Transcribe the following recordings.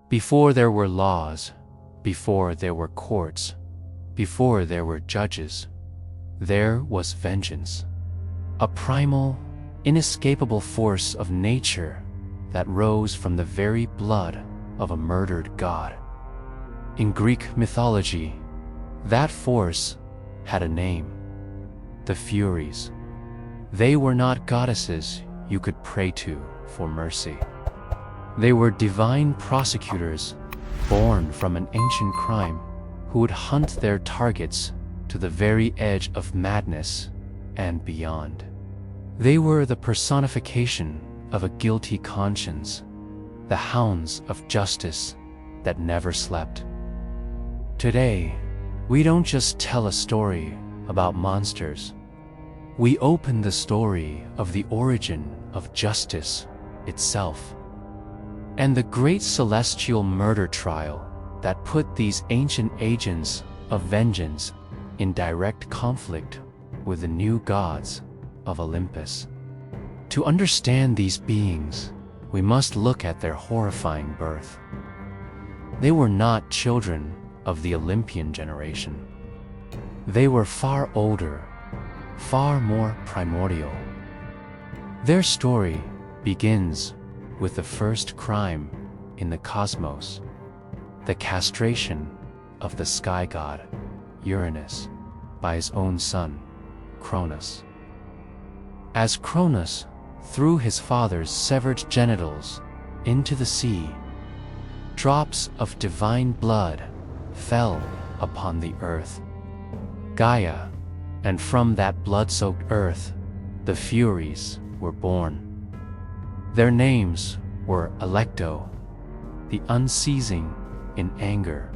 Before there were laws, before there were courts, before there were judges, there was vengeance. A primal, inescapable force of nature that rose from the very blood of a murdered god. In Greek mythology, that force had a name: the Furies. They were not goddesses you could pray to for mercy. They were divine prosecutors born from an ancient crime who would hunt their targets to the very edge of madness and beyond. They were the personification of a guilty conscience, the hounds of justice that never slept. Today, we don't just tell a story about monsters. We open the story of the origin of justice itself, and the great celestial murder trial that put these ancient agents of vengeance in direct conflict with the new gods of Olympus. To understand these beings, we must look at their horrifying birth. They were not children of the Olympian generation. They were far older, far more primordial. Their story begins with the first crime in the cosmos, the castration of the sky god, Uranus, by his own son, Cronus. As Cronus threw his father's severed genitals into the sea, drops of divine blood fell upon the earth, Gaia, and from that blood-soaked earth, the Furies were born. Their names were Alecto, the unceasing in anger,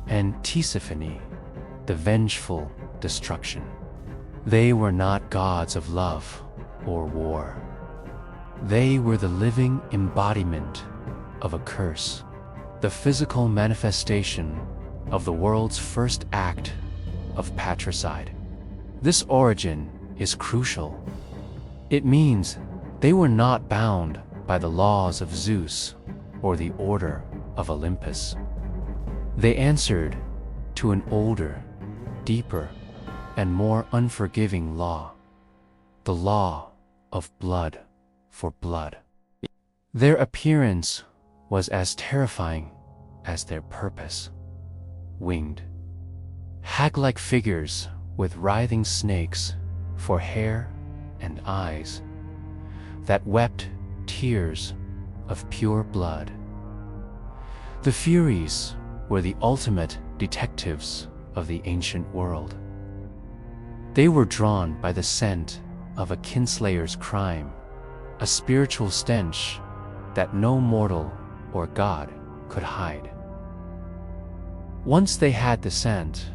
and Tisiphone, the vengeful destruction. They were not gods of love or war. They were the living embodiment of a curse, the physical manifestation of the world's first act of patricide. This origin is crucial. It means they were not bound by the laws of Zeus or the order of Olympus. They answered to an older, deeper, and more unforgiving law, the law of blood for blood. Their appearance was as terrifying as their purpose: winged, hag-like figures with writhing snakes for hair and eyes that wept tears of pure blood. The Furies were the ultimate detectives of the ancient world. They were drawn by the scent of a kinslayer's crime, a spiritual stench that no mortal or god could hide. Once they had the scent,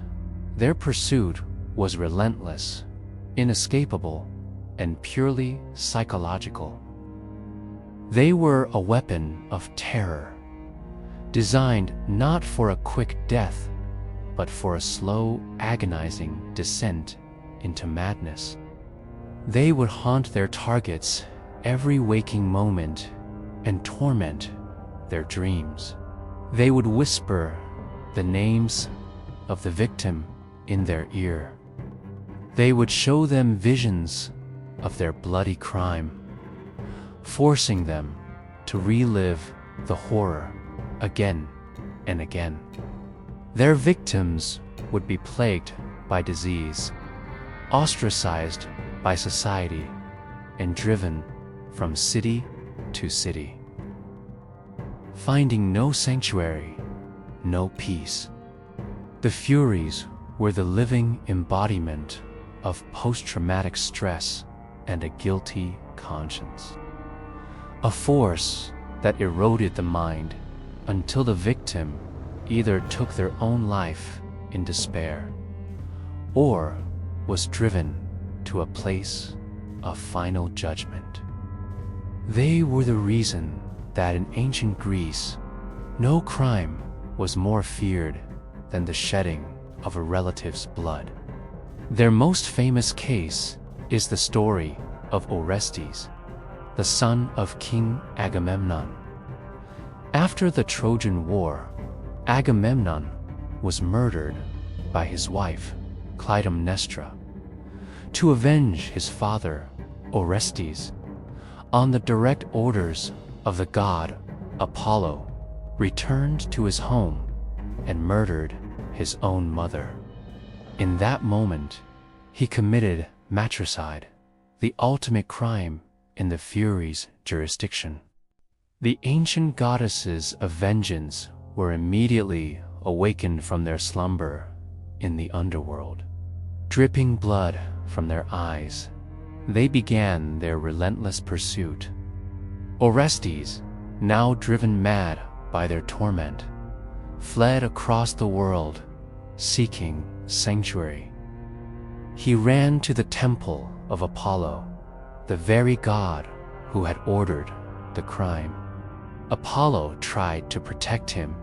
their pursuit was relentless, inescapable, and purely psychological. They were a weapon of terror, designed not for a quick death, but for a slow, agonizing descent into madness. They would haunt their targets every waking moment and torment their dreams. They would whisper the names of the victim in their ear. They would show them visions of their bloody crime, forcing them to relive the horror again and again. Their victims would be plagued by disease, ostracized by society, and driven from city to city, finding no sanctuary, no peace. The Furies were the living embodiment of post-traumatic stress and a guilty conscience, a force that eroded the mind until the victim either took their own life in despair or was driven to a place of final judgment. They were the reason that in ancient Greece, no crime was more feared than the shedding of a relative's blood. Their most famous case is the story of Orestes, the son of King Agamemnon. After the Trojan War, Agamemnon was murdered by his wife, Clytemnestra, to avenge his father, Orestes, on the direct orders of the god Apollo, returned to his home and murdered his own mother. In that moment, he committed matricide, the ultimate crime in the Furies' jurisdiction. The ancient goddesses of vengeance were immediately awakened from their slumber in the underworld. Dripping blood from their eyes, they began their relentless pursuit. Orestes, now driven mad by their torment, fled across the world, seeking sanctuary. He ran to the temple of Apollo, the very god who had ordered the crime. Apollo tried to protect him,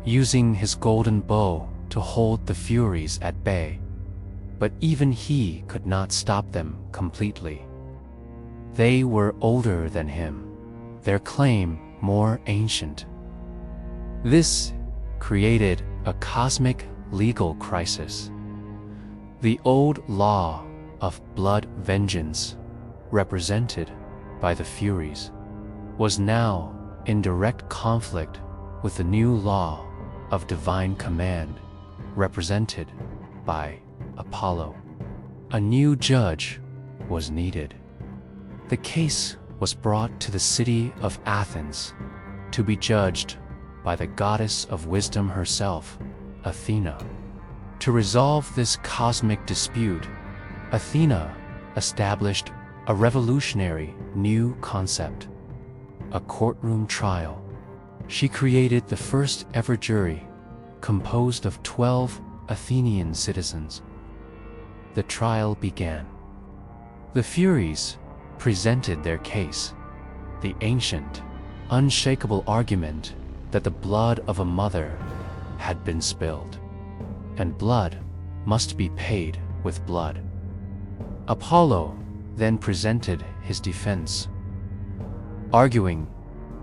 using his golden bow to hold the Furies at bay, but even he could not stop them completely. They were older than him, their claim more ancient. This created a cosmic legal crisis. The old law of blood vengeance, represented by the Furies, was now in direct conflict with the new law of divine command, represented by Apollo. A new judge was needed. The case was brought to the city of Athens to be judged by the goddess of wisdom herself, Athena. To resolve this cosmic dispute, Athena established a revolutionary new concept: a courtroom trial. She created the first ever jury, composed of 12 Athenian citizens. The trial began. The Furies presented their case, the ancient, unshakable argument that the blood of a mother had been spilled, and blood must be paid with blood. Apollo then presented his defense, arguing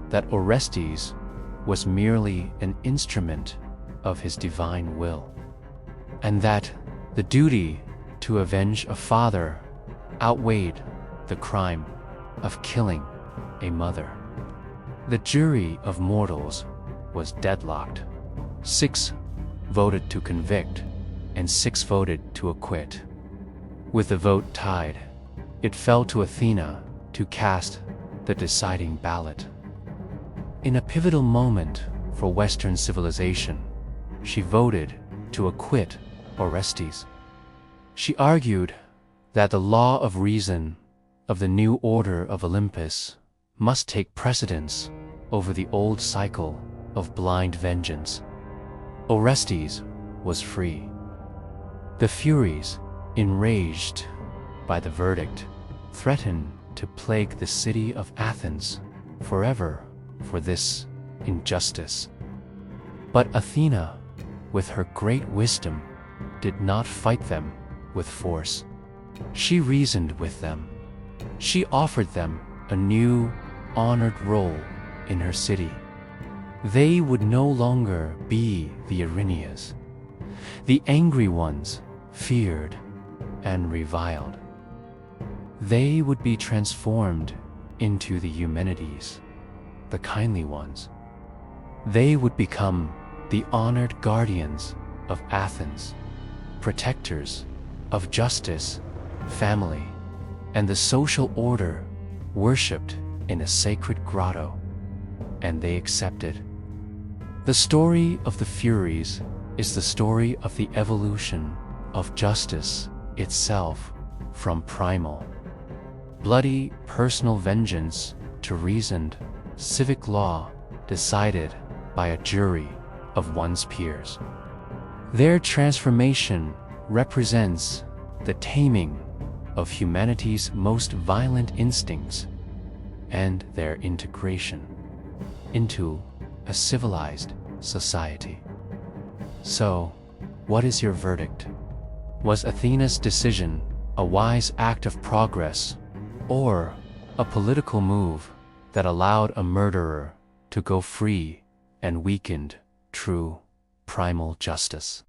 that Orestes was merely an instrument of his divine will, and that the duty to avenge a father outweighed the crime of killing a mother. The jury of mortals was deadlocked. 6 voted to convict, and 6 voted to acquit. With the vote tied, it fell to Athena to cast the deciding ballot. In a pivotal moment for Western civilization, she voted to acquit Orestes. She argued that the law of reason of the new order of Olympus must take precedence over the old cycle of blind vengeance. Orestes was free. The Furies, enraged by the verdict, threatened to plague the city of Athens forever for this injustice. But Athena, with her great wisdom, did not fight them with force. She reasoned with them. She offered them a new, honored role in her city. They would no longer be the Erinyes, the angry ones, feared and reviled. They would be transformed into the Eumenides, the kindly ones. They would become the honored guardians of Athens, protectors of justice, family, and the social order worshipped in a sacred grotto, and they accepted. The story of the Furies is the story of the evolution of justice itself from primal, bloody personal vengeance to reasoned civic law decided by a jury of one's peers. Their transformation represents the taming of humanity's most violent instincts and their integration into a civilized society. So, what is your verdict? Was Athena's decision a wise act of progress, or a political move that allowed a murderer to go free and weakened true primal justice.